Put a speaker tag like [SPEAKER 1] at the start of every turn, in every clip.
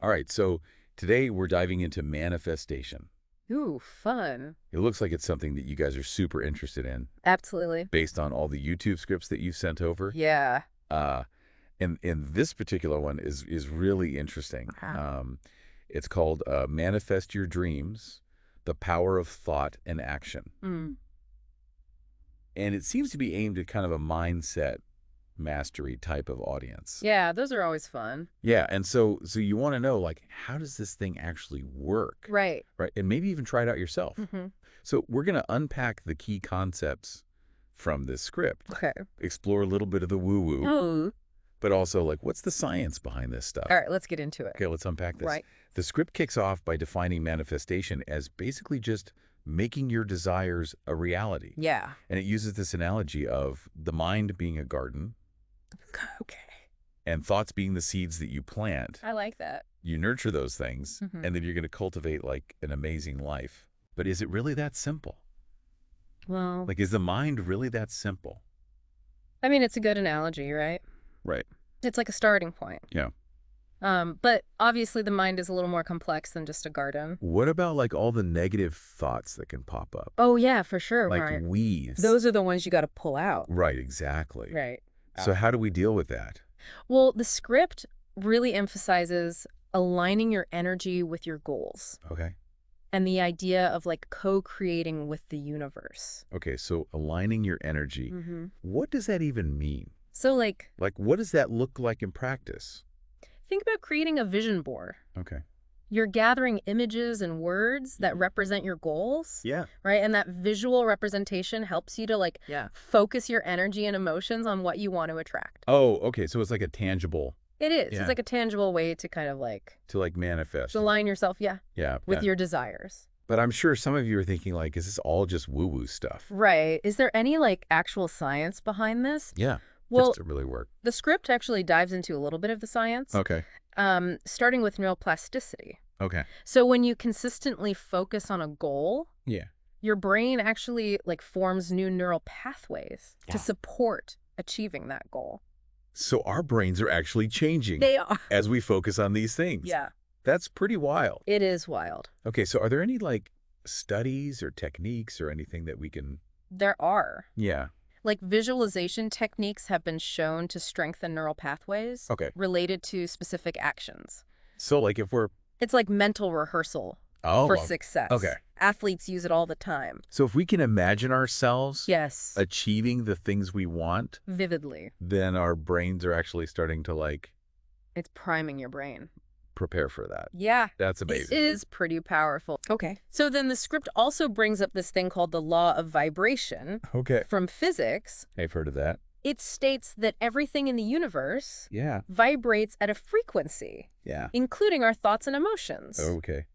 [SPEAKER 1] All right, so today we're diving into manifestation.
[SPEAKER 2] Ooh, fun.
[SPEAKER 1] It looks like it's something that you guys are super interested in
[SPEAKER 2] Absolutely.
[SPEAKER 1] based on all the YouTube scripts that you sent over.
[SPEAKER 2] Yeah.
[SPEAKER 1] Uh, and this particular one is really interesting.
[SPEAKER 2] Wow.
[SPEAKER 1] It's called Manifest Your Dreams, The Power of Thought and Action.
[SPEAKER 2] Mm.
[SPEAKER 1] And it seems to be aimed at kind of a mindset mastery type of audience.
[SPEAKER 2] Yeah, those are always fun.
[SPEAKER 1] Yeah, and so you want to know, like, how does this thing actually work?
[SPEAKER 2] Right.
[SPEAKER 1] Right, and maybe even try it out yourself.
[SPEAKER 2] Mm-hmm.
[SPEAKER 1] So we're going to unpack the key concepts from this script,
[SPEAKER 2] Okay.
[SPEAKER 1] explore a little bit of the woo-woo,
[SPEAKER 2] Oh.
[SPEAKER 1] but also, like, what's the science behind this stuff?
[SPEAKER 2] All right, let's get into it.
[SPEAKER 1] Okay, let's unpack this.
[SPEAKER 2] Right.
[SPEAKER 1] The script kicks off by defining manifestation as basically just making your desires a reality.
[SPEAKER 2] Yeah.
[SPEAKER 1] And it uses this analogy of the mind being a garden
[SPEAKER 2] Okay.
[SPEAKER 1] and thoughts being the seeds that you plant.
[SPEAKER 2] I like that.
[SPEAKER 1] You nurture those things,
[SPEAKER 2] Mhm.
[SPEAKER 1] and then you're going to cultivate, like, an amazing life. But is it really that simple?
[SPEAKER 2] Well,
[SPEAKER 1] Like, is the mind really that simple?
[SPEAKER 2] I mean, it's a good analogy, right?
[SPEAKER 1] Right.
[SPEAKER 2] It's like a starting point.
[SPEAKER 1] Yeah.
[SPEAKER 2] But obviously the mind is a little more complex than just a garden.
[SPEAKER 1] What about, like, all the negative thoughts that can pop up?
[SPEAKER 2] Oh, yeah, for sure.
[SPEAKER 1] Like
[SPEAKER 2] Right.
[SPEAKER 1] weeds.
[SPEAKER 2] Those are the ones you got to pull out.
[SPEAKER 1] Right, exactly.
[SPEAKER 2] Right.
[SPEAKER 1] So how do we deal with that?
[SPEAKER 2] Well, the script really emphasizes aligning your energy with your goals
[SPEAKER 1] Okay.
[SPEAKER 2] and the idea of like co-creating with the universe.
[SPEAKER 1] Okay, so aligning your energy.
[SPEAKER 2] Mm-hmm.
[SPEAKER 1] What does that even mean?
[SPEAKER 2] So like,
[SPEAKER 1] Like, what does that look like in practice?
[SPEAKER 2] think about creating a vision board.
[SPEAKER 1] Okay.
[SPEAKER 2] You're gathering images and words that represent your goals,
[SPEAKER 1] Yeah.
[SPEAKER 2] right? And that visual representation helps you to like focus your energy and emotions on what you want to attract.
[SPEAKER 1] Oh, okay, so it's like a tangible
[SPEAKER 2] It is.
[SPEAKER 1] Yeah.
[SPEAKER 2] It's like a tangible way to kind of like
[SPEAKER 1] to, like, manifest.
[SPEAKER 2] align yourself,
[SPEAKER 1] Yeah.
[SPEAKER 2] with
[SPEAKER 1] yeah.
[SPEAKER 2] your desires.
[SPEAKER 1] But I'm sure some of you are thinking, like, is this all just woo-woo stuff?
[SPEAKER 2] Right. Is there any like actual science behind this?
[SPEAKER 1] Yeah.
[SPEAKER 2] Well,
[SPEAKER 1] Does it really work?
[SPEAKER 2] the script actually dives into a little bit of the science,
[SPEAKER 1] Okay.
[SPEAKER 2] starting with neuroplasticity.
[SPEAKER 1] Okay.
[SPEAKER 2] So when you consistently focus on a goal,
[SPEAKER 1] Yeah.
[SPEAKER 2] your brain actually like forms new neural pathways
[SPEAKER 1] Yeah.
[SPEAKER 2] to support achieving that goal.
[SPEAKER 1] So our brains are actually changing
[SPEAKER 2] They are.
[SPEAKER 1] as we focus on these things.
[SPEAKER 2] Yeah.
[SPEAKER 1] That's pretty wild.
[SPEAKER 2] It is wild.
[SPEAKER 1] Okay, so are there any, like, studies or techniques or anything that we can...
[SPEAKER 2] There are.
[SPEAKER 1] Yeah.
[SPEAKER 2] Like visualization techniques have been shown to strengthen neural pathways
[SPEAKER 1] Okay.
[SPEAKER 2] related to specific actions.
[SPEAKER 1] So, like, if we're...
[SPEAKER 2] It's like mental rehearsal
[SPEAKER 1] Oh,
[SPEAKER 2] for success.
[SPEAKER 1] okay.
[SPEAKER 2] Athletes use it all the time.
[SPEAKER 1] So if we can imagine ourselves
[SPEAKER 2] Yes.
[SPEAKER 1] achieving the things we want,
[SPEAKER 2] Vividly.
[SPEAKER 1] then our brains are actually starting to, like,
[SPEAKER 2] It's priming your brain.
[SPEAKER 1] prepare for that.
[SPEAKER 2] Yeah.
[SPEAKER 1] That's
[SPEAKER 2] It
[SPEAKER 1] amazing.
[SPEAKER 2] is pretty powerful. Okay. So then the script also brings up this thing called the law of vibration
[SPEAKER 1] Okay.
[SPEAKER 2] from physics.
[SPEAKER 1] I've heard of that.
[SPEAKER 2] It states that everything in the universe
[SPEAKER 1] Yeah.
[SPEAKER 2] vibrates at a frequency,
[SPEAKER 1] Yeah.
[SPEAKER 2] including our thoughts and emotions.
[SPEAKER 1] Okay.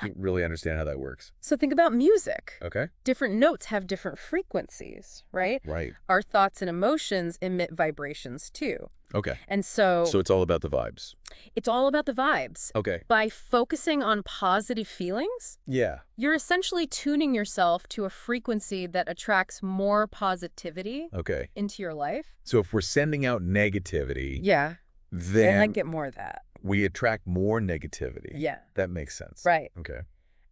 [SPEAKER 1] I don't really understand how that works.
[SPEAKER 2] So think about music.
[SPEAKER 1] Okay.
[SPEAKER 2] Different notes have different frequencies, right?
[SPEAKER 1] Right.
[SPEAKER 2] Our thoughts and emotions emit vibrations too.
[SPEAKER 1] Okay.
[SPEAKER 2] And so
[SPEAKER 1] So it's all about the vibes.
[SPEAKER 2] it's all about the vibes.
[SPEAKER 1] Okay.
[SPEAKER 2] By focusing on positive feelings,
[SPEAKER 1] Yeah.
[SPEAKER 2] you're essentially tuning yourself to a frequency that attracts more positivity
[SPEAKER 1] Okay.
[SPEAKER 2] into your life.
[SPEAKER 1] So if we're sending out negativity,
[SPEAKER 2] Yeah.
[SPEAKER 1] then
[SPEAKER 2] I get more of that.
[SPEAKER 1] we attract more negativity.
[SPEAKER 2] Yeah.
[SPEAKER 1] That makes sense.
[SPEAKER 2] Right.
[SPEAKER 1] Okay.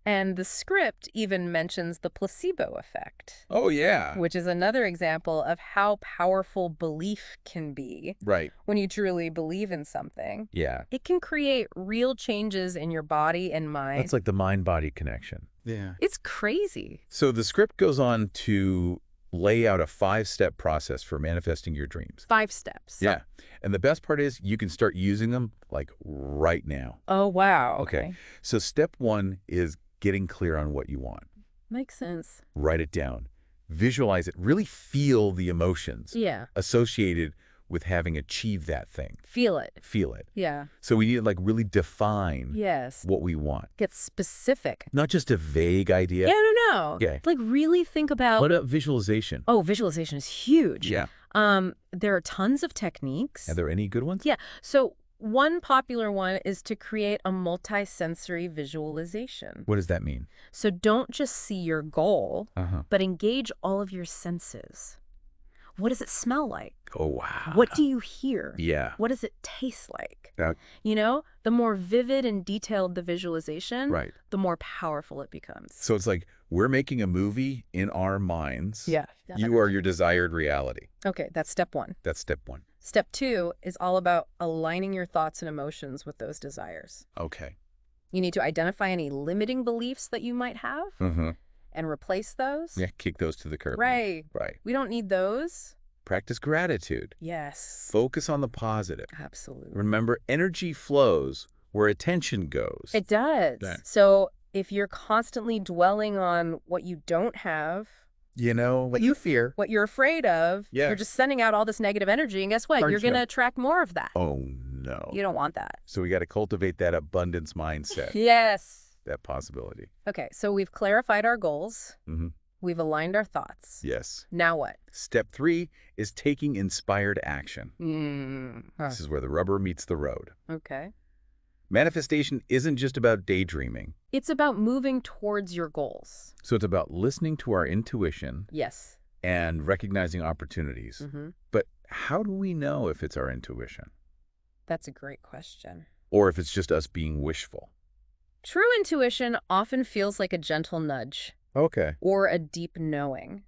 [SPEAKER 2] And the script even mentions the placebo effect,
[SPEAKER 1] Oh, yeah.
[SPEAKER 2] which is another example of how powerful belief can be
[SPEAKER 1] Right.
[SPEAKER 2] when you truly believe in something.
[SPEAKER 1] Yeah.
[SPEAKER 2] It can create real changes in your body and mind.
[SPEAKER 1] That's like the mind-body connection. Yeah.
[SPEAKER 2] It's crazy.
[SPEAKER 1] So the script goes on to lay out a 5-step process for manifesting your dreams.
[SPEAKER 2] 5 steps.
[SPEAKER 1] Yeah. And the best part is you can start using them, like, right now.
[SPEAKER 2] Oh, wow.
[SPEAKER 1] Okay. So step 1 is getting clear on what you want.
[SPEAKER 2] Makes sense.
[SPEAKER 1] Write it down. Visualize it. Really feel the emotions
[SPEAKER 2] Yeah.
[SPEAKER 1] associated with having achieved that thing.
[SPEAKER 2] Feel it.
[SPEAKER 1] Feel it.
[SPEAKER 2] Yeah.
[SPEAKER 1] So we need to, like, really define
[SPEAKER 2] Yes.
[SPEAKER 1] what we want.
[SPEAKER 2] Get specific.
[SPEAKER 1] Not just a vague idea.
[SPEAKER 2] Yeah, no.
[SPEAKER 1] Okay.
[SPEAKER 2] Like really think about...
[SPEAKER 1] What about visualization?
[SPEAKER 2] Oh, visualization is huge.
[SPEAKER 1] Yeah.
[SPEAKER 2] There are tons of techniques.
[SPEAKER 1] Are there any good ones?
[SPEAKER 2] Yeah. So one popular one is to create a multi-sensory visualization.
[SPEAKER 1] What does that mean?
[SPEAKER 2] So don't just see your goal,
[SPEAKER 1] Uh-huh.
[SPEAKER 2] but engage all of your senses. What does it smell like?
[SPEAKER 1] Oh, wow.
[SPEAKER 2] What do you hear?
[SPEAKER 1] Yeah.
[SPEAKER 2] What does it taste like?
[SPEAKER 1] That,
[SPEAKER 2] The more vivid and detailed the visualization,
[SPEAKER 1] right.
[SPEAKER 2] the more powerful it becomes.
[SPEAKER 1] So it's like we're making a movie in our minds.
[SPEAKER 2] Yeah.
[SPEAKER 1] You are your desired reality.
[SPEAKER 2] Okay, that's step 1.
[SPEAKER 1] That's step 1.
[SPEAKER 2] Step 2 is all about aligning your thoughts and emotions with those desires.
[SPEAKER 1] Okay.
[SPEAKER 2] You need to identify any limiting beliefs that you might have
[SPEAKER 1] Mm-hmm.
[SPEAKER 2] and replace those.
[SPEAKER 1] Yeah, kick those to the curb.
[SPEAKER 2] Right.
[SPEAKER 1] Right.
[SPEAKER 2] We don't need those.
[SPEAKER 1] Practice gratitude.
[SPEAKER 2] Yes.
[SPEAKER 1] Focus on the positive.
[SPEAKER 2] Absolutely.
[SPEAKER 1] Remember, energy flows where attention goes.
[SPEAKER 2] It does.
[SPEAKER 1] Yeah.
[SPEAKER 2] So if you're constantly dwelling on what you don't have,
[SPEAKER 1] what you fear.
[SPEAKER 2] what you're afraid of,
[SPEAKER 1] Yeah.
[SPEAKER 2] you're just sending out all this negative energy. And guess what?
[SPEAKER 1] Aren't
[SPEAKER 2] You're going
[SPEAKER 1] you?
[SPEAKER 2] to attract more of that.
[SPEAKER 1] Oh, no.
[SPEAKER 2] You don't want that.
[SPEAKER 1] So we got to cultivate that abundance mindset,
[SPEAKER 2] Yes.
[SPEAKER 1] that possibility.
[SPEAKER 2] Okay, so we've clarified our goals.
[SPEAKER 1] Mm-hmm.
[SPEAKER 2] We've aligned our thoughts.
[SPEAKER 1] Yes.
[SPEAKER 2] Now what?
[SPEAKER 1] Step 3 is taking inspired action.
[SPEAKER 2] Huh.
[SPEAKER 1] This is where the rubber meets the road.
[SPEAKER 2] Okay.
[SPEAKER 1] Manifestation isn't just about daydreaming.
[SPEAKER 2] It's about moving towards your goals.
[SPEAKER 1] So it's about listening to our intuition
[SPEAKER 2] Yes.
[SPEAKER 1] and recognizing opportunities.
[SPEAKER 2] Mm-hmm.
[SPEAKER 1] But how do we know if it's our intuition
[SPEAKER 2] That's a great question.
[SPEAKER 1] or if it's just us being wishful?
[SPEAKER 2] True intuition often feels like a gentle nudge
[SPEAKER 1] Okay.
[SPEAKER 2] or a deep knowing.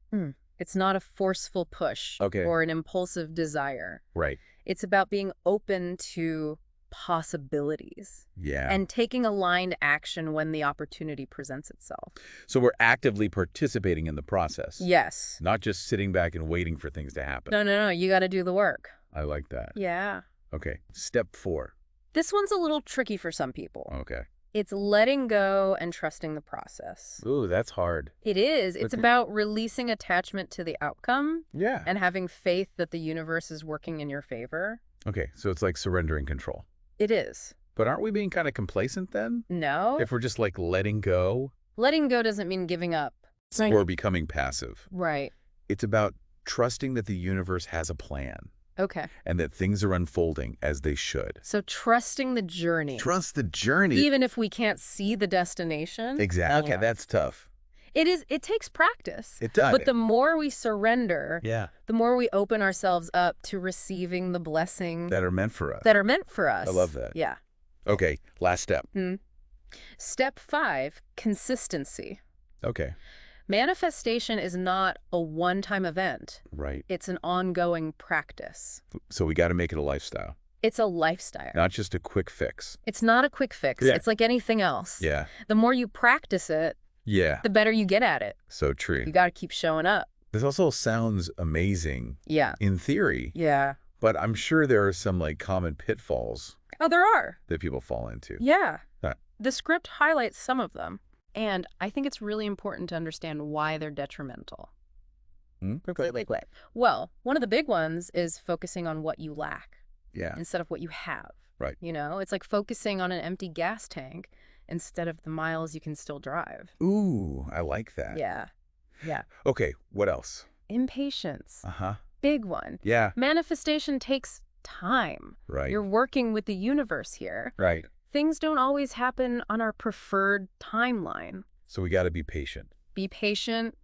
[SPEAKER 2] It's not a forceful push
[SPEAKER 1] Okay.
[SPEAKER 2] or an impulsive desire.
[SPEAKER 1] Right.
[SPEAKER 2] It's about being open to possibilities
[SPEAKER 1] Yeah.
[SPEAKER 2] and taking aligned action when the opportunity presents itself.
[SPEAKER 1] So we're actively participating in the process.
[SPEAKER 2] Yes.
[SPEAKER 1] Not just sitting back and waiting for things to happen.
[SPEAKER 2] No. You got to do the work.
[SPEAKER 1] I like that.
[SPEAKER 2] Yeah.
[SPEAKER 1] Okay. Step 4.
[SPEAKER 2] This one's a little tricky for some people.
[SPEAKER 1] Okay.
[SPEAKER 2] It's letting go and trusting the process.
[SPEAKER 1] Ooh, that's hard.
[SPEAKER 2] It is. It's
[SPEAKER 1] Okay.
[SPEAKER 2] about releasing attachment to the outcome
[SPEAKER 1] Yeah.
[SPEAKER 2] and having faith that the universe is working in your favor.
[SPEAKER 1] Okay. So it's like surrendering control.
[SPEAKER 2] It is.
[SPEAKER 1] But aren't we being kind of complacent then?
[SPEAKER 2] No.
[SPEAKER 1] If we're just like letting go
[SPEAKER 2] Letting go doesn't mean giving up.
[SPEAKER 1] or becoming passive.
[SPEAKER 2] Right.
[SPEAKER 1] It's about trusting that the universe has a plan
[SPEAKER 2] Okay.
[SPEAKER 1] and that things are unfolding as they should.
[SPEAKER 2] So trusting the journey.
[SPEAKER 1] Trust the journey.
[SPEAKER 2] Even if we can't see the destination.
[SPEAKER 1] Exactly. Okay, that's tough.
[SPEAKER 2] It takes practice.
[SPEAKER 1] It does.
[SPEAKER 2] But the more we surrender,
[SPEAKER 1] Yeah.
[SPEAKER 2] the more we open ourselves up to receiving the blessing
[SPEAKER 1] That are meant for us.
[SPEAKER 2] that are meant for us.
[SPEAKER 1] I love that.
[SPEAKER 2] Yeah.
[SPEAKER 1] Okay, last step.
[SPEAKER 2] Step 5, consistency.
[SPEAKER 1] Okay.
[SPEAKER 2] Manifestation is not a one-time event.
[SPEAKER 1] Right.
[SPEAKER 2] It's an ongoing practice.
[SPEAKER 1] So we got to make it a lifestyle,
[SPEAKER 2] It's a lifestyle.
[SPEAKER 1] not just a quick fix.
[SPEAKER 2] It's not a quick fix.
[SPEAKER 1] Yeah.
[SPEAKER 2] It's like anything else.
[SPEAKER 1] Yeah.
[SPEAKER 2] The more you practice it,
[SPEAKER 1] Yeah.
[SPEAKER 2] the better you get at it.
[SPEAKER 1] So true.
[SPEAKER 2] You got to keep showing up.
[SPEAKER 1] This also sounds amazing
[SPEAKER 2] Yeah.
[SPEAKER 1] in theory,
[SPEAKER 2] Yeah.
[SPEAKER 1] but I'm sure there are some like common pitfalls
[SPEAKER 2] Oh, there are.
[SPEAKER 1] that people fall into.
[SPEAKER 2] Yeah.
[SPEAKER 1] Huh.
[SPEAKER 2] The script highlights some of them. And I think it's really important to understand why they're detrimental. Well, one of the big ones is focusing on what you lack
[SPEAKER 1] Yeah.
[SPEAKER 2] instead of what you have.
[SPEAKER 1] Right.
[SPEAKER 2] It's like focusing on an empty gas tank instead of the miles you can still drive.
[SPEAKER 1] Ooh, I like that.
[SPEAKER 2] Yeah. Yeah.
[SPEAKER 1] Okay, what else?
[SPEAKER 2] Impatience.
[SPEAKER 1] Uh-huh.
[SPEAKER 2] Big one.
[SPEAKER 1] Yeah.
[SPEAKER 2] Manifestation takes time.
[SPEAKER 1] Right.
[SPEAKER 2] You're working with the universe here.
[SPEAKER 1] Right.
[SPEAKER 2] Things don't always happen on our preferred timeline.
[SPEAKER 1] So we got to be patient.
[SPEAKER 2] Be patient.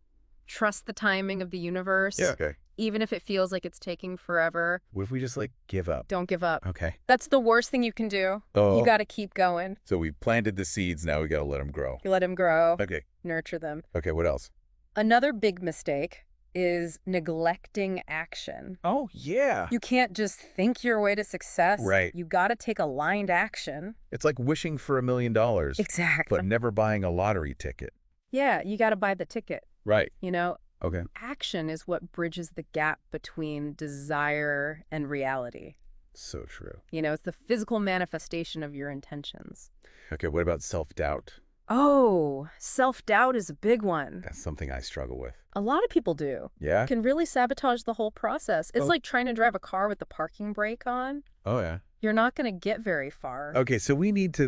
[SPEAKER 2] Trust the timing of the universe.
[SPEAKER 1] Okay.
[SPEAKER 2] Even if it feels like it's taking forever,
[SPEAKER 1] What if we just like give up?
[SPEAKER 2] don't give up.
[SPEAKER 1] Okay.
[SPEAKER 2] That's the worst thing you can do.
[SPEAKER 1] Oh.
[SPEAKER 2] You got to keep going.
[SPEAKER 1] So we planted the seeds, now we got to let them grow.
[SPEAKER 2] You let them grow,
[SPEAKER 1] Okay.
[SPEAKER 2] nurture them.
[SPEAKER 1] Okay, what else?
[SPEAKER 2] Another big mistake is neglecting action.
[SPEAKER 1] Oh, yeah.
[SPEAKER 2] You can't just think your way to success.
[SPEAKER 1] Right.
[SPEAKER 2] You got to take aligned action.
[SPEAKER 1] It's like wishing for $1 million,
[SPEAKER 2] Exactly.
[SPEAKER 1] but never buying a lottery ticket.
[SPEAKER 2] Yeah, you got to buy the ticket.
[SPEAKER 1] Right. Okay.
[SPEAKER 2] Action is what bridges the gap between desire and reality.
[SPEAKER 1] So true.
[SPEAKER 2] It's the physical manifestation of your intentions.
[SPEAKER 1] Okay, what about self-doubt?
[SPEAKER 2] Oh, self-doubt is a big one.
[SPEAKER 1] That's something I struggle with.
[SPEAKER 2] A lot of people do.
[SPEAKER 1] Yeah?
[SPEAKER 2] It can really sabotage the whole process. It's
[SPEAKER 1] Oh.
[SPEAKER 2] like trying to drive a car with the parking brake on.
[SPEAKER 1] Oh, yeah.
[SPEAKER 2] You're not going to get very far.
[SPEAKER 1] Okay, so we need to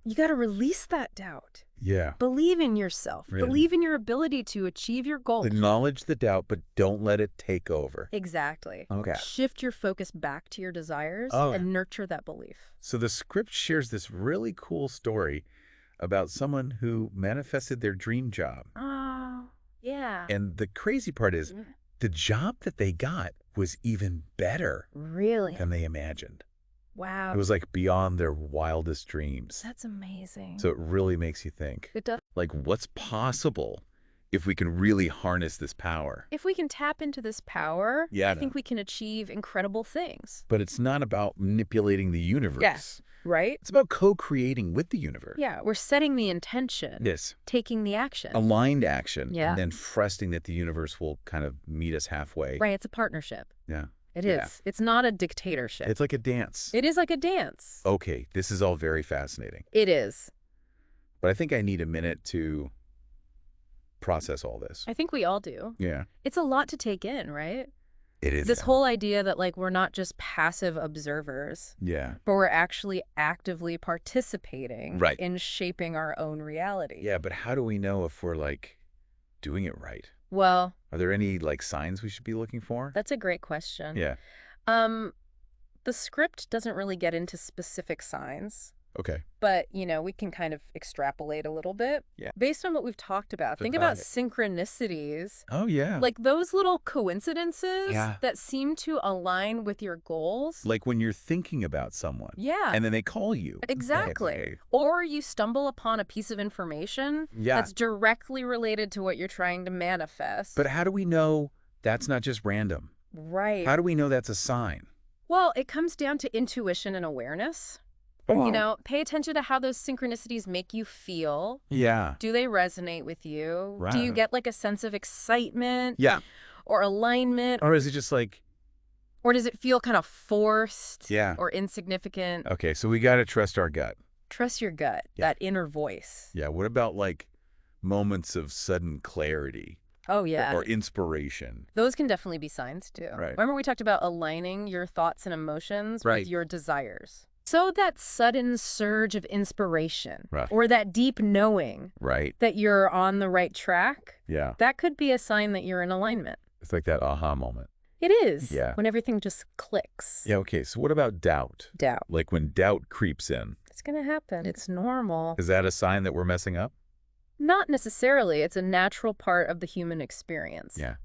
[SPEAKER 2] You got to release that doubt.
[SPEAKER 1] yeah.
[SPEAKER 2] Believe in yourself.
[SPEAKER 1] Really?
[SPEAKER 2] Believe in your ability to achieve your goals.
[SPEAKER 1] Acknowledge the doubt, but don't let it take over.
[SPEAKER 2] Exactly.
[SPEAKER 1] Okay.
[SPEAKER 2] Shift your focus back to your desires
[SPEAKER 1] Oh.
[SPEAKER 2] and nurture that belief.
[SPEAKER 1] So the script shares this really cool story about someone who manifested their dream job.
[SPEAKER 2] Oh, yeah.
[SPEAKER 1] And the crazy part is the job that they got was even better
[SPEAKER 2] Really?
[SPEAKER 1] than they imagined.
[SPEAKER 2] Wow.
[SPEAKER 1] It was like beyond their wildest dreams.
[SPEAKER 2] That's amazing.
[SPEAKER 1] So it really makes you think,
[SPEAKER 2] It does.
[SPEAKER 1] like, what's possible if we can really harness this power?
[SPEAKER 2] If we can tap into this power,
[SPEAKER 1] Yeah,
[SPEAKER 2] I think we can achieve incredible things.
[SPEAKER 1] But it's not about manipulating the universe.
[SPEAKER 2] Yes. Right?
[SPEAKER 1] It's about co-creating with the universe.
[SPEAKER 2] Yeah, we're setting the intention.
[SPEAKER 1] Yes.
[SPEAKER 2] Taking the action.
[SPEAKER 1] Aligned action.
[SPEAKER 2] Yeah.
[SPEAKER 1] And then trusting that the universe will kind of meet us halfway.
[SPEAKER 2] Right, it's a partnership.
[SPEAKER 1] Yeah.
[SPEAKER 2] It is. It's not a dictatorship.
[SPEAKER 1] It's like a dance.
[SPEAKER 2] It is like a dance.
[SPEAKER 1] Okay, this is all very fascinating.
[SPEAKER 2] It is.
[SPEAKER 1] But I think I need a minute to process all this.
[SPEAKER 2] I think we all do.
[SPEAKER 1] Yeah.
[SPEAKER 2] It's a lot to take in, right?
[SPEAKER 1] It is.
[SPEAKER 2] This whole idea that, like, we're not just passive observers.
[SPEAKER 1] Yeah.
[SPEAKER 2] But we're actually actively participating
[SPEAKER 1] Right.
[SPEAKER 2] in shaping our own reality.
[SPEAKER 1] Yeah, but how do we know if we're, like, doing it right?
[SPEAKER 2] Well,
[SPEAKER 1] Are there any, like, signs we should be looking for?
[SPEAKER 2] that's a great question.
[SPEAKER 1] Yeah.
[SPEAKER 2] The script doesn't really get into specific signs.
[SPEAKER 1] Okay.
[SPEAKER 2] But, you know, we can kind of extrapolate a little bit.
[SPEAKER 1] Yeah.
[SPEAKER 2] Based on what we've talked about, think about synchronicities.
[SPEAKER 1] Oh, yeah.
[SPEAKER 2] Like those little coincidences
[SPEAKER 1] Yeah.
[SPEAKER 2] that seem to align with your goals.
[SPEAKER 1] Like when you're thinking about someone.
[SPEAKER 2] Yeah.
[SPEAKER 1] And then they call you.
[SPEAKER 2] Exactly.
[SPEAKER 1] Okay.
[SPEAKER 2] Or you stumble upon a piece of information
[SPEAKER 1] Yeah.
[SPEAKER 2] that's directly related to what you're trying to manifest.
[SPEAKER 1] But how do we know that's not just random?
[SPEAKER 2] Right.
[SPEAKER 1] How do we know that's a sign?
[SPEAKER 2] Well, it comes down to intuition and awareness.
[SPEAKER 1] Oh.
[SPEAKER 2] You know, pay attention to how those synchronicities make you feel.
[SPEAKER 1] Yeah.
[SPEAKER 2] Do they resonate with you?
[SPEAKER 1] Right.
[SPEAKER 2] Do you get like a sense of excitement?
[SPEAKER 1] Yeah.
[SPEAKER 2] Or alignment?
[SPEAKER 1] Or is it just like...
[SPEAKER 2] Or does it feel kind of forced?
[SPEAKER 1] Yeah.
[SPEAKER 2] Or insignificant?
[SPEAKER 1] Okay, so we got to trust our gut.
[SPEAKER 2] Trust your gut,
[SPEAKER 1] Yeah.
[SPEAKER 2] that inner voice.
[SPEAKER 1] Yeah, what about like moments of sudden clarity?
[SPEAKER 2] Oh, yeah.
[SPEAKER 1] Or inspiration?
[SPEAKER 2] Those can definitely be signs, too.
[SPEAKER 1] Right.
[SPEAKER 2] Remember we talked about aligning your thoughts and emotions
[SPEAKER 1] Right.
[SPEAKER 2] with your desires? So that sudden surge of inspiration
[SPEAKER 1] Right.
[SPEAKER 2] or that deep knowing
[SPEAKER 1] Right.
[SPEAKER 2] that you're on the right track,
[SPEAKER 1] Yeah.
[SPEAKER 2] that could be a sign that you're in alignment.
[SPEAKER 1] It's like that aha moment.
[SPEAKER 2] It is.
[SPEAKER 1] Yeah.
[SPEAKER 2] When everything just clicks.
[SPEAKER 1] Yeah, okay, so what about doubt?
[SPEAKER 2] Doubt.
[SPEAKER 1] Like when doubt creeps in.
[SPEAKER 2] It's going to happen. It's normal.
[SPEAKER 1] Is that a sign that we're messing up?
[SPEAKER 2] Not necessarily. It's a natural part of the human experience.
[SPEAKER 1] Yeah.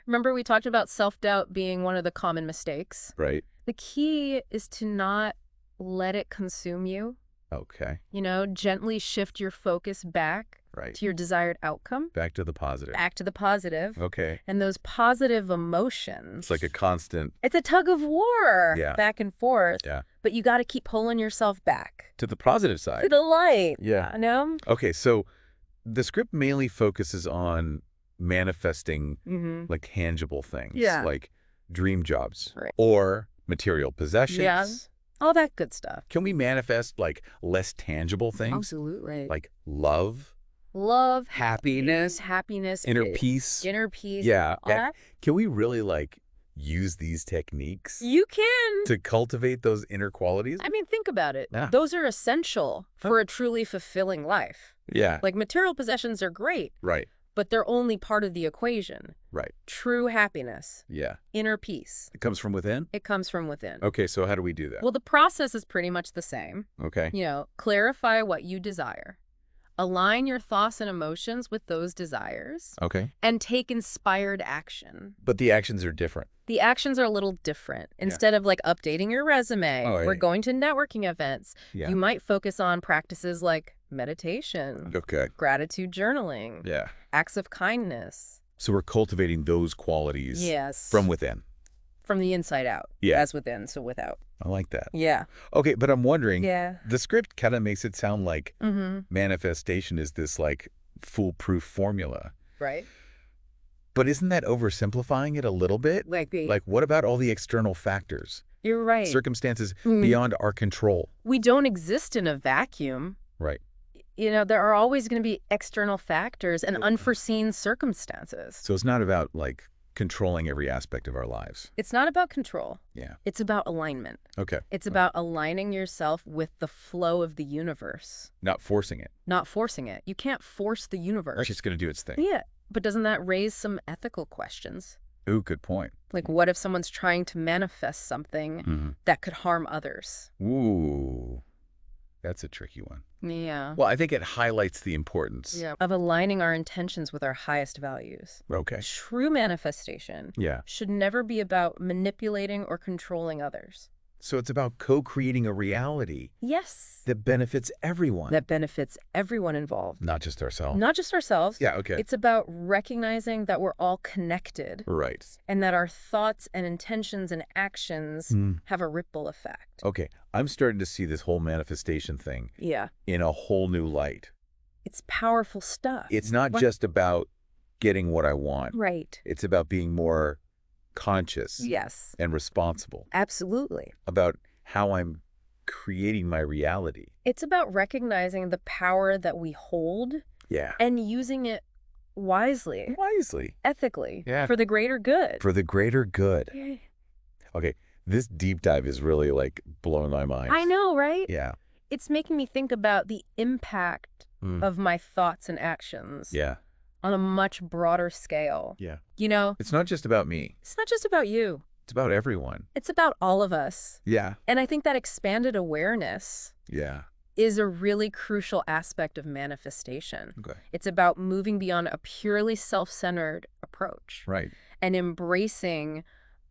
[SPEAKER 2] Remember we talked about self-doubt being one of the common mistakes?
[SPEAKER 1] Right.
[SPEAKER 2] The key is to not let it consume you.
[SPEAKER 1] Okay.
[SPEAKER 2] You know, gently shift your focus back
[SPEAKER 1] Right.
[SPEAKER 2] to your desired outcome.
[SPEAKER 1] Back to the positive.
[SPEAKER 2] Back to the positive.
[SPEAKER 1] Okay.
[SPEAKER 2] And those positive emotions.
[SPEAKER 1] It's like a constant...
[SPEAKER 2] It's a tug of war.
[SPEAKER 1] Yeah.
[SPEAKER 2] Back and forth.
[SPEAKER 1] Yeah.
[SPEAKER 2] But you got to keep pulling yourself back.
[SPEAKER 1] To the positive
[SPEAKER 2] To
[SPEAKER 1] side.
[SPEAKER 2] the light.
[SPEAKER 1] Yeah.
[SPEAKER 2] You know?
[SPEAKER 1] Okay, so the script mainly focuses on manifesting
[SPEAKER 2] Mm-hmm.
[SPEAKER 1] like tangible things.
[SPEAKER 2] Yeah.
[SPEAKER 1] Like dream jobs.
[SPEAKER 2] Right.
[SPEAKER 1] Or material possessions.
[SPEAKER 2] Yeah. All that good stuff.
[SPEAKER 1] Can we manifest like less tangible things?
[SPEAKER 2] Absolutely.
[SPEAKER 1] Like love,
[SPEAKER 2] Love,
[SPEAKER 1] happiness,
[SPEAKER 2] happiness,
[SPEAKER 1] inner peace.
[SPEAKER 2] inner peace.
[SPEAKER 1] Yeah.
[SPEAKER 2] All that.
[SPEAKER 1] Can we really like use these techniques
[SPEAKER 2] You can.
[SPEAKER 1] to cultivate those inner qualities?
[SPEAKER 2] I mean, think about it.
[SPEAKER 1] Yeah.
[SPEAKER 2] Those are essential for a truly fulfilling life.
[SPEAKER 1] Yeah.
[SPEAKER 2] Like material possessions are great,
[SPEAKER 1] Right.
[SPEAKER 2] but they're only part of the equation.
[SPEAKER 1] Right.
[SPEAKER 2] True happiness,
[SPEAKER 1] Yeah.
[SPEAKER 2] inner peace,
[SPEAKER 1] It comes from within?
[SPEAKER 2] it comes from within.
[SPEAKER 1] Okay, so how do we do that?
[SPEAKER 2] Well, the process is pretty much the same.
[SPEAKER 1] Okay.
[SPEAKER 2] You know, clarify what you desire. Align your thoughts and emotions with those desires.
[SPEAKER 1] Okay.
[SPEAKER 2] And take inspired action.
[SPEAKER 1] But the actions are different.
[SPEAKER 2] The actions are a little different. Instead of like updating your resume
[SPEAKER 1] Oh,
[SPEAKER 2] or
[SPEAKER 1] yeah.
[SPEAKER 2] going to networking events,
[SPEAKER 1] Yeah.
[SPEAKER 2] you might focus on practices like meditation,
[SPEAKER 1] Okay.
[SPEAKER 2] gratitude journaling,
[SPEAKER 1] Yeah.
[SPEAKER 2] acts of kindness.
[SPEAKER 1] So we're cultivating those qualities
[SPEAKER 2] Yes.
[SPEAKER 1] from within.
[SPEAKER 2] From the inside out.
[SPEAKER 1] Yeah.
[SPEAKER 2] As within, so without.
[SPEAKER 1] I like that.
[SPEAKER 2] Yeah.
[SPEAKER 1] Okay, but I'm wondering,
[SPEAKER 2] Yeah.
[SPEAKER 1] the script kind of makes it sound like
[SPEAKER 2] Mm-hmm.
[SPEAKER 1] manifestation is this like foolproof formula.
[SPEAKER 2] Right?
[SPEAKER 1] But isn't that oversimplifying it a little bit?
[SPEAKER 2] Like
[SPEAKER 1] What about all the external factors?
[SPEAKER 2] you're right.
[SPEAKER 1] Circumstances
[SPEAKER 2] Mm.
[SPEAKER 1] beyond our control.
[SPEAKER 2] We don't exist in a vacuum.
[SPEAKER 1] Right.
[SPEAKER 2] You know, there are always going to be external factors and unforeseen circumstances.
[SPEAKER 1] So it's not about like controlling every aspect of our lives.
[SPEAKER 2] It's not about control.
[SPEAKER 1] Yeah.
[SPEAKER 2] It's about alignment.
[SPEAKER 1] Okay.
[SPEAKER 2] It's about aligning yourself with the flow of the universe,
[SPEAKER 1] Not forcing it.
[SPEAKER 2] not forcing it. You can't force the universe.
[SPEAKER 1] It's just going to do its thing.
[SPEAKER 2] Yeah, but doesn't that raise some ethical questions?
[SPEAKER 1] Ooh, good point.
[SPEAKER 2] Like, what if someone's trying to manifest something
[SPEAKER 1] Mm-hmm.
[SPEAKER 2] that could harm others?
[SPEAKER 1] Ooh. That's a tricky one.
[SPEAKER 2] Yeah.
[SPEAKER 1] Well, I think it highlights the importance.
[SPEAKER 2] Of aligning our intentions with our highest values.
[SPEAKER 1] Okay.
[SPEAKER 2] True manifestation
[SPEAKER 1] Yeah.
[SPEAKER 2] should never be about manipulating or controlling others.
[SPEAKER 1] So it's about co-creating a reality
[SPEAKER 2] Yes.
[SPEAKER 1] that benefits everyone.
[SPEAKER 2] That benefits everyone involved.
[SPEAKER 1] Not just ourselves.
[SPEAKER 2] Not just ourselves.
[SPEAKER 1] Yeah, okay.
[SPEAKER 2] It's about recognizing that we're all connected.
[SPEAKER 1] Right.
[SPEAKER 2] And that our thoughts and intentions and actions have a ripple effect.
[SPEAKER 1] Okay. I'm starting to see this whole manifestation thing
[SPEAKER 2] Yeah.
[SPEAKER 1] in a whole new light.
[SPEAKER 2] It's powerful stuff.
[SPEAKER 1] It's not just about getting what I want.
[SPEAKER 2] Right.
[SPEAKER 1] It's about being more conscious
[SPEAKER 2] Yes.
[SPEAKER 1] and responsible
[SPEAKER 2] Absolutely.
[SPEAKER 1] about how I'm creating my reality.
[SPEAKER 2] It's about recognizing the power that we hold
[SPEAKER 1] Yeah.
[SPEAKER 2] and using it wisely,
[SPEAKER 1] Wisely.
[SPEAKER 2] ethically,
[SPEAKER 1] Yeah.
[SPEAKER 2] for the greater good.
[SPEAKER 1] For the greater good.
[SPEAKER 2] Yeah.
[SPEAKER 1] Okay. This deep dive is really like blowing my mind.
[SPEAKER 2] I know, right?
[SPEAKER 1] Yeah.
[SPEAKER 2] It's making me think about the impact of my thoughts and actions
[SPEAKER 1] Yeah.
[SPEAKER 2] on a much broader scale.
[SPEAKER 1] Yeah.
[SPEAKER 2] You know,
[SPEAKER 1] It's not just about me.
[SPEAKER 2] it's not just about you.
[SPEAKER 1] It's about everyone.
[SPEAKER 2] It's about all of us.
[SPEAKER 1] Yeah.
[SPEAKER 2] And I think that expanded awareness
[SPEAKER 1] Yeah.
[SPEAKER 2] is a really crucial aspect of manifestation.
[SPEAKER 1] Okay.
[SPEAKER 2] It's about moving beyond a purely self-centered approach
[SPEAKER 1] Right.
[SPEAKER 2] and embracing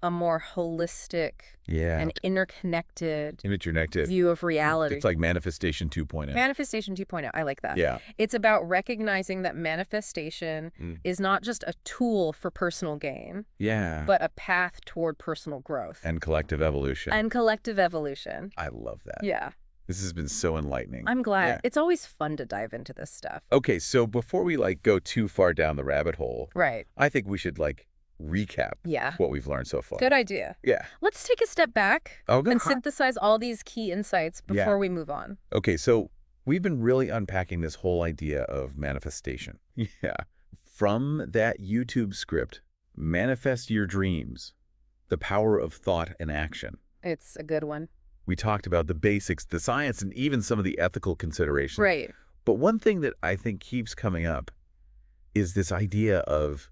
[SPEAKER 2] a more holistic
[SPEAKER 1] Yeah.
[SPEAKER 2] and interconnected
[SPEAKER 1] Interconnected.
[SPEAKER 2] view of reality.
[SPEAKER 1] It's like Manifestation 2.0.
[SPEAKER 2] Manifestation 2.0. I like that.
[SPEAKER 1] Yeah.
[SPEAKER 2] It's about recognizing that manifestation is not just a tool for personal gain,
[SPEAKER 1] Yeah.
[SPEAKER 2] but a path toward personal growth
[SPEAKER 1] And collective evolution.
[SPEAKER 2] and collective evolution.
[SPEAKER 1] I love that.
[SPEAKER 2] Yeah.
[SPEAKER 1] This has been so enlightening.
[SPEAKER 2] I'm glad.
[SPEAKER 1] Yeah.
[SPEAKER 2] It's always fun to dive into this stuff.
[SPEAKER 1] Okay, so before we like go too far down the rabbit hole,
[SPEAKER 2] Right.
[SPEAKER 1] I think we should like recap
[SPEAKER 2] Yeah.
[SPEAKER 1] what we've learned so far.
[SPEAKER 2] Good idea.
[SPEAKER 1] Yeah.
[SPEAKER 2] Let's take a step back
[SPEAKER 1] Oh, good.
[SPEAKER 2] and synthesize all these key insights
[SPEAKER 1] Yeah.
[SPEAKER 2] before we move on.
[SPEAKER 1] Okay, so we've been really unpacking this whole idea of manifestation. Yeah. From that YouTube script, Manifest Your Dreams, The Power of Thought and Action.
[SPEAKER 2] It's a good one.
[SPEAKER 1] We talked about the basics, the science, and even some of the ethical considerations.
[SPEAKER 2] Right.
[SPEAKER 1] But one thing that I think keeps coming up is this idea of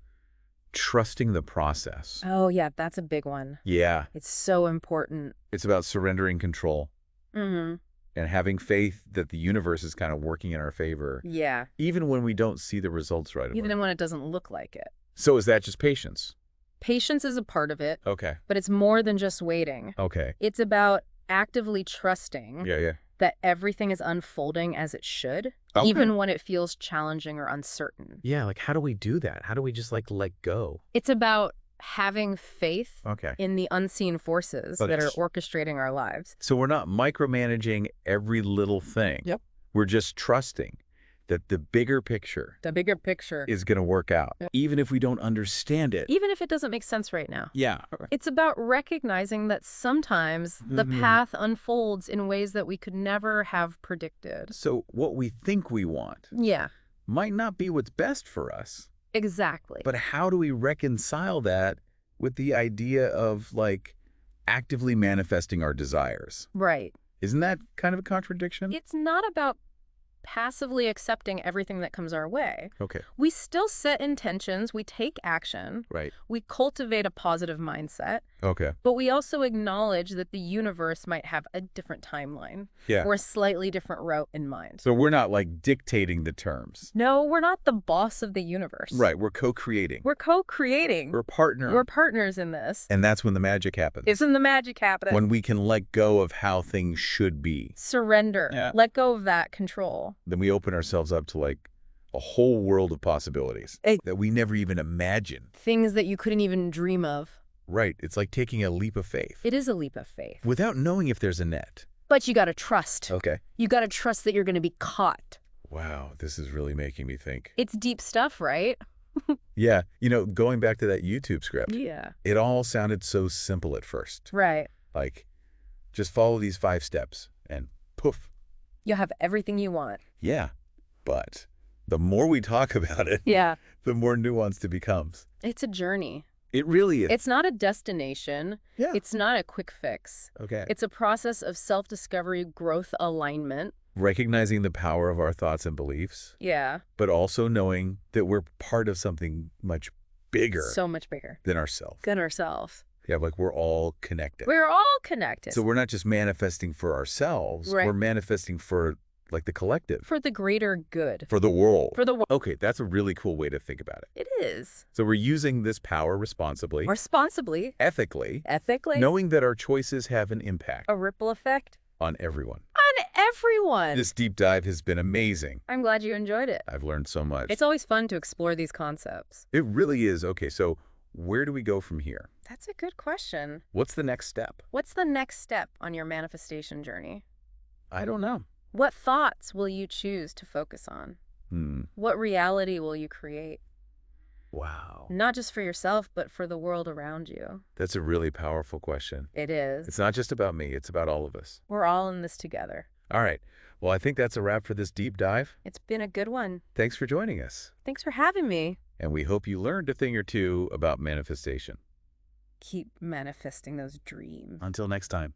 [SPEAKER 1] trusting the process.
[SPEAKER 2] Oh, yeah, that's a big one.
[SPEAKER 1] Yeah.
[SPEAKER 2] It's so important.
[SPEAKER 1] It's about surrendering control
[SPEAKER 2] Mm-hmm.
[SPEAKER 1] and having faith that the universe is kind of working in our favor,
[SPEAKER 2] Yeah.
[SPEAKER 1] even when we don't see the results right away.
[SPEAKER 2] Even when it doesn't look like it.
[SPEAKER 1] So is that just patience?
[SPEAKER 2] Patience is a part of it,
[SPEAKER 1] Okay.
[SPEAKER 2] but it's more than just waiting.
[SPEAKER 1] Okay.
[SPEAKER 2] It's about actively trusting
[SPEAKER 1] Yeah.
[SPEAKER 2] that everything is unfolding as it should,
[SPEAKER 1] Okay.
[SPEAKER 2] even when it feels challenging or uncertain.
[SPEAKER 1] Yeah, like how do we do that? How do we just like let go?
[SPEAKER 2] It's about having faith
[SPEAKER 1] Okay.
[SPEAKER 2] in the unseen forces
[SPEAKER 1] But
[SPEAKER 2] that are
[SPEAKER 1] it's-
[SPEAKER 2] orchestrating our lives.
[SPEAKER 1] So we're not micromanaging every little thing.
[SPEAKER 2] Yep.
[SPEAKER 1] We're just trusting that the bigger picture
[SPEAKER 2] The bigger picture.
[SPEAKER 1] is going to work out,
[SPEAKER 2] Yep.
[SPEAKER 1] even if we don't understand it.
[SPEAKER 2] Even if it doesn't make sense right now.
[SPEAKER 1] Yeah.
[SPEAKER 2] It's about recognizing that sometimes the
[SPEAKER 1] Mhm.
[SPEAKER 2] path unfolds in ways that we could never have predicted.
[SPEAKER 1] So what we think we want
[SPEAKER 2] Yeah,
[SPEAKER 1] might not be what's best for us.
[SPEAKER 2] exactly.
[SPEAKER 1] But how do we reconcile that with the idea of like actively manifesting our desires?
[SPEAKER 2] Right.
[SPEAKER 1] Isn't that kind of a contradiction?
[SPEAKER 2] It's not about passively accepting everything that comes our way.
[SPEAKER 1] Okay.
[SPEAKER 2] We still set intentions, we take action,
[SPEAKER 1] Right.
[SPEAKER 2] we cultivate a positive mindset,
[SPEAKER 1] Okay.
[SPEAKER 2] but we also acknowledge that the universe might have a different timeline
[SPEAKER 1] Yeah.
[SPEAKER 2] or a slightly different route in mind.
[SPEAKER 1] So we're not like dictating the terms.
[SPEAKER 2] No, we're not the boss of the universe.
[SPEAKER 1] Right. We're co-creating.
[SPEAKER 2] We're co-creating.
[SPEAKER 1] We're partnering.
[SPEAKER 2] We're partners in this.
[SPEAKER 1] And that's when the magic happens.
[SPEAKER 2] Isn't the magic happening?
[SPEAKER 1] When we can let go of how things should be.
[SPEAKER 2] Surrender.
[SPEAKER 1] Yeah.
[SPEAKER 2] Let go of that control.
[SPEAKER 1] Then we open ourselves up to like a whole world of possibilities
[SPEAKER 2] It-
[SPEAKER 1] that we never even imagined.
[SPEAKER 2] Things that you couldn't even dream of.
[SPEAKER 1] Right. It's like taking a leap of faith
[SPEAKER 2] It is a leap of faith.
[SPEAKER 1] without knowing if there's a net.
[SPEAKER 2] But you got to trust.
[SPEAKER 1] Okay.
[SPEAKER 2] You got to trust that you're going to be caught.
[SPEAKER 1] Wow. This is really making me think.
[SPEAKER 2] It's deep stuff, right?
[SPEAKER 1] Yeah. You know, going back to that YouTube script,
[SPEAKER 2] Yeah.
[SPEAKER 1] it all sounded so simple at first.
[SPEAKER 2] Right.
[SPEAKER 1] Like, just follow these 5 steps and poof.
[SPEAKER 2] You'll have everything you want.
[SPEAKER 1] Yeah. But the more we talk about it,
[SPEAKER 2] Yeah.
[SPEAKER 1] the more nuanced it becomes.
[SPEAKER 2] It's a journey.
[SPEAKER 1] It really is.
[SPEAKER 2] It's not a destination.
[SPEAKER 1] Yeah.
[SPEAKER 2] It's not a quick fix.
[SPEAKER 1] Okay.
[SPEAKER 2] It's a process of self-discovery, growth, alignment.
[SPEAKER 1] Recognizing the power of our thoughts and beliefs,
[SPEAKER 2] Yeah.
[SPEAKER 1] but also knowing that we're part of something much bigger
[SPEAKER 2] So much bigger
[SPEAKER 1] than ourselves.
[SPEAKER 2] than ourselves.
[SPEAKER 1] Yeah, like we're all connected.
[SPEAKER 2] We're all connected.
[SPEAKER 1] So we're not just manifesting for ourselves.
[SPEAKER 2] Right.
[SPEAKER 1] We're manifesting for, like, the collective.
[SPEAKER 2] For the greater good.
[SPEAKER 1] For the world.
[SPEAKER 2] For the world.
[SPEAKER 1] Okay, that's a really cool way to think about it.
[SPEAKER 2] It is.
[SPEAKER 1] So we're using this power responsibly.
[SPEAKER 2] Responsibly.
[SPEAKER 1] Ethically.
[SPEAKER 2] Ethically.
[SPEAKER 1] Knowing that our choices have an impact.
[SPEAKER 2] A ripple effect.
[SPEAKER 1] On everyone.
[SPEAKER 2] On everyone.
[SPEAKER 1] This deep dive has been amazing.
[SPEAKER 2] I'm glad you enjoyed it.
[SPEAKER 1] I've learned so much.
[SPEAKER 2] It's always fun to explore these concepts.
[SPEAKER 1] It really is. Okay, so where do we go from here?
[SPEAKER 2] That's a good question.
[SPEAKER 1] What's the next step?
[SPEAKER 2] What's the next step on your manifestation journey?
[SPEAKER 1] I don't know.
[SPEAKER 2] What thoughts will you choose to focus on? What reality will you create?
[SPEAKER 1] Wow.
[SPEAKER 2] Not just for yourself, but for the world around you.
[SPEAKER 1] That's a really powerful question.
[SPEAKER 2] It is.
[SPEAKER 1] It's not just about me. It's about all of us.
[SPEAKER 2] We're all in this together.
[SPEAKER 1] All right. Well, I think that's a wrap for this deep dive.
[SPEAKER 2] It's been a good one.
[SPEAKER 1] Thanks for joining us.
[SPEAKER 2] Thanks for having me.
[SPEAKER 1] And we hope you learned a thing or two about manifestation.
[SPEAKER 2] Keep manifesting those dreams.
[SPEAKER 1] Until next time.